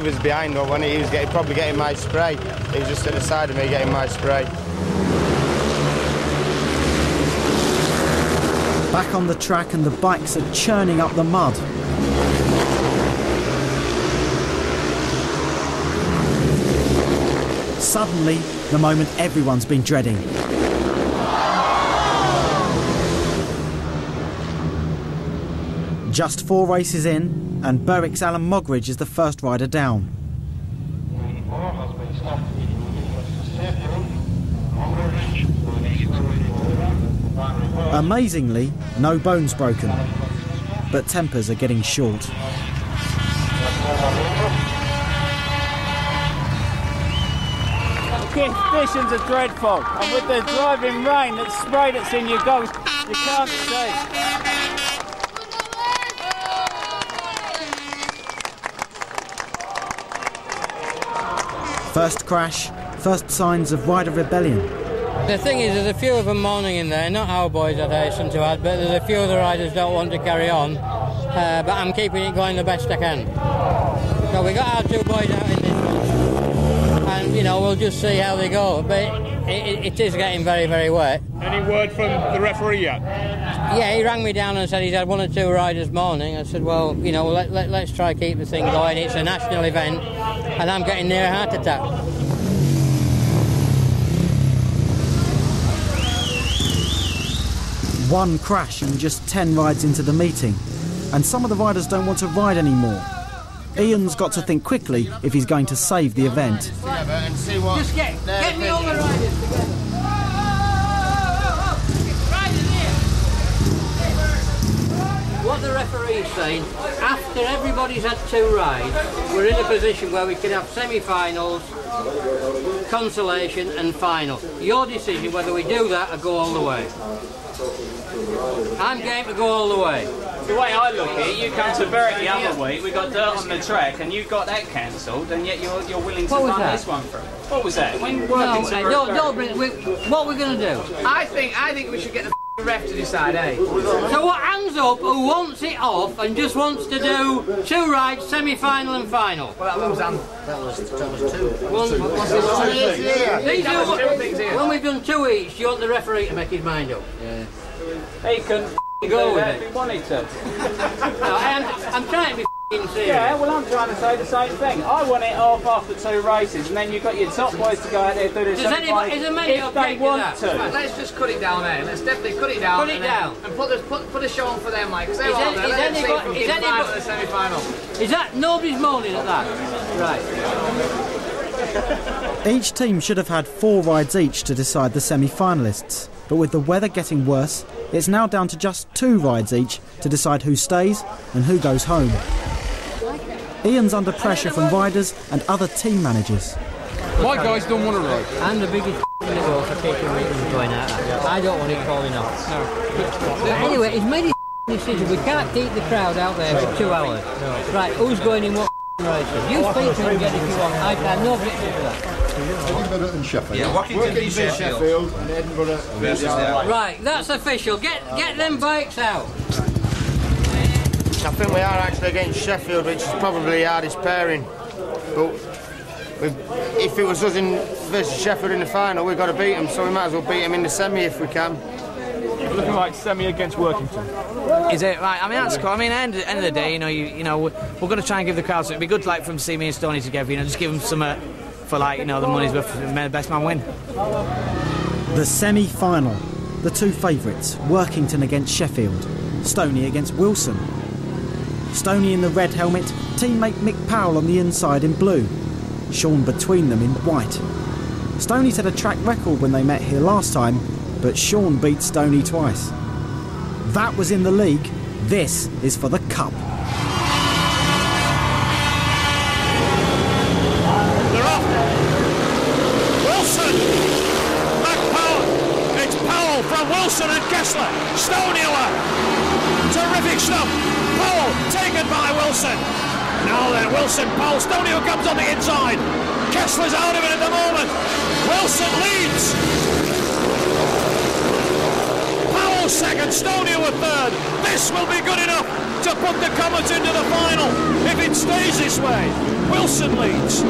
He was behind though, wasn't he? He was probably getting my spray. He was just at the side of me getting my spray. Back on the track and the bikes are churning up the mud. Suddenly, the moment everyone's been dreading. Just 4 races in, and Berwick's Alan Mogridge is the first rider down. Amazingly, no bones broken, but tempers are getting short. Conditions are dreadful, and with the driving rain that spray that's in your goggles, you can't see. First crash, first signs of rider rebellion. The thing is, there's a few of them moaning in there, not our boys I'd hasten to add, but there's a few of the riders don't want to carry on, but I'm keeping it going the best I can. So we got our 2 boys out in this one, and you know, we'll just see how they go, but it is getting very, very wet. Any word from the referee yet? Yeah, he rang me down and said he's had 1 or 2 riders moaning. I said, well, you know, let's try keep the thing going. It's a national event, and I'm getting near a heart attack. One crash and just 10 rides into the meeting, and some of the riders don't want to ride anymore. Ian's got to think quickly if he's going to save the event. Just get me all the riders together. What the referee's saying, after everybody's had 2 rides, we're in a position where we can have semi-finals, consolation and final. Your decision whether we do that or go all the way. I'm game to go all the way. The way I look at it, you come to Berwick the other week, we got dirt on the track, and you got that cancelled, and yet you're willing to run this one through. What was that? When don't bring. What we're going to do? I think we should get the ref to decide, eh? So what, hands up who wants it off and just wants to do 2 rides, semi-final and final? Well, that was 2. When we've done 2 each, you want the referee to make his mind up? Yeah. He couldn't go with it if he wanted to. No, I'm trying to be serious. Yeah, well, I'm trying to say the same thing. I want it off after 2 races, and then you've got your top boys to go out there and do this. Is there many if they want to. Right, let's just cut it down there. Let's definitely cut it down. Put it down. And put a show on for them, like. Is anybody the semi-final? Is that nobody's moaning at that? Right. Each team should have had 4 rides each to decide the semi-finalists, but with the weather getting worse, it's now down to just 2 rides each to decide who stays and who goes home. Ian's under pressure from riders and other team managers. My guys don't want to ride. I'm the biggest in the world for keeping meetings going out. I don't want it falling off. No. But anyway, he's made his decision. We can't keep the crowd out there for 2 hours. No. Right, who's going in what races? You speak to him again if you want. I have no objection to that. Edinburgh and Sheffield. Yeah, Workington v Sheffield and Edinburgh versus Right, that's official. Get them bikes out. I think we are actually against Sheffield, which is probably the hardest pairing. But if it was us versus Sheffield in the final, we've got to beat them, so we might as well beat them in the semi if we can. It's looking like semi against Workington. Is it right? I mean, that's cool. I mean, end of the day, you know, we're going to try and give the crowd. It'd be good, like, from see me and Stoney together. You know, just give them some for, like, you know, the money's worth. The best man win. The semi-final. The 2 favourites, Workington against Sheffield, Stoney against Wilson. Stoney in the red helmet, teammate Mick Powell on the inside in blue, Sean between them in white. Stoney's had a track record when they met here last time, but Sean beat Stoney twice. That was in the league, this is for the cup. They're off! Wilson! Mick Powell! It's Powell from Wilson and Kessler! Stoney away! Terrific stuff! Powell taken by Wilson. Now then, Wilson, Powell, Stoney who comes on the inside. Kessler's out of it at the moment. Wilson leads. Powell Powell second, Stoney were third. This will be good enough to put the Comets into the final if it stays this way. Wilson leads.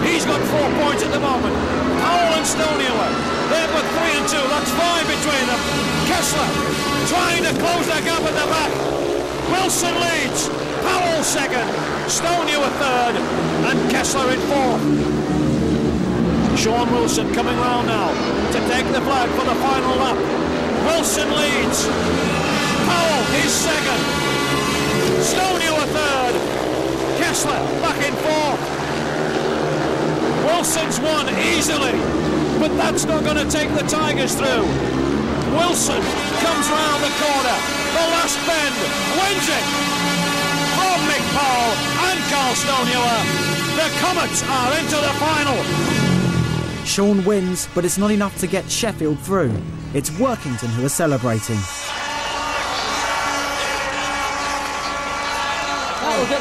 He's got 4 points at the moment. Powell and Stoney they've got 3 and 2. That's 5 between them. Kessler trying to close that gap at the back. Wilson leads. Powell second. Stoney third. And Kessler in fourth. Sean Wilson coming round now to take the flag for the final lap. Wilson leads. Powell is second. Stoney third. Kessler back in fourth. Wilson's won easily, but that's not going to take the Tigers through. Wilson comes round the corner. The last bend wins it. From Mick Powell and Carl Stoney. The Comets are into the final. Sean wins, but it's not enough to get Sheffield through. It's Workington who are celebrating.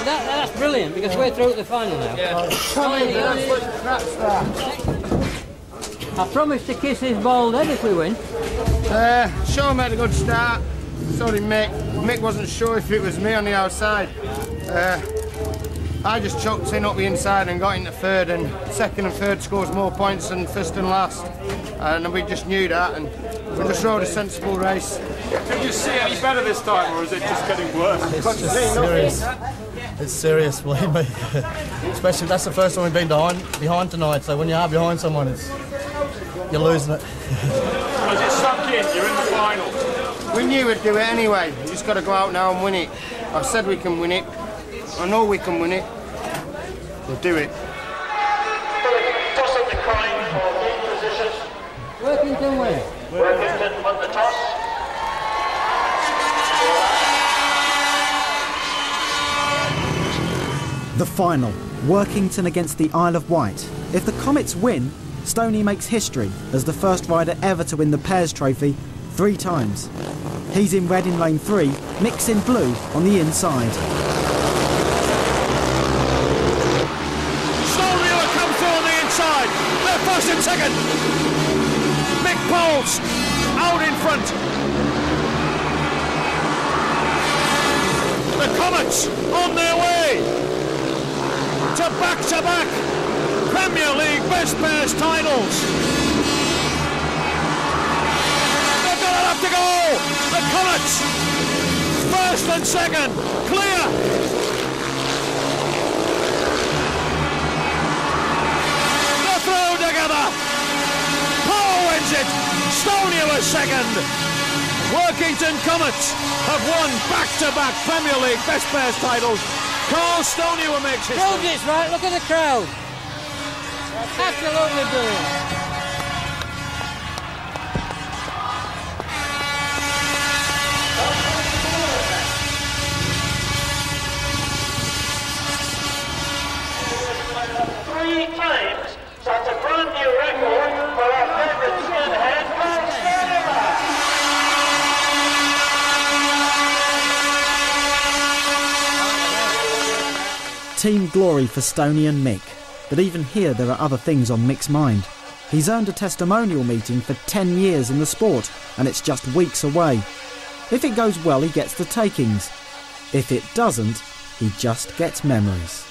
That's brilliant, because we're through to the final now. Yeah. I promise to kiss his bald head if we win. Sean made a good start. So did Mick. Mick wasn't sure if it was me on the outside. I just chucked in up the inside and got into third, and second and third scores more points than first and last. And we just knew that, and we just rode a sensible race. Did you see any better this time, or is it just getting worse? It's just serious. It's serious, believe me. Especially that's the first time we've been behind tonight, so when you are behind someone, you're losing it. Has it sunk in? You're in the final. We knew we'd do it anyway. We just got to go out now and win it. I said we can win it. I know we can win it. We'll do it. Toss up the coin for lead position. Workington win. Workington won the toss. The final, Workington against the Isle of Wight. If the Comets win, Stoney makes history as the first rider ever to win the Pears Trophy 3 times. He's in red in lane 3, Mick's in blue on the inside. They're first and second. Mick Powell's out in front. The Comets on their way to back-to-back Premier League Best Pairs titles. They're going to have to go. The Comets first and second, clear. Together. Powell wins it. Stoney was second. Workington Comets have won back-to-back Premier League Best Pairs titles. Carl Stoney makes history. Proves it's right. Look at the crowd. Absolutely brilliant. That's a brand new record for our favourite skinhead, Carl Stoney. Team glory for Stoney and Mick. But even here there are other things on Mick's mind. He's earned a testimonial meeting for 10 years in the sport, and it's just weeks away. If it goes well, he gets the takings. If it doesn't, he just gets memories.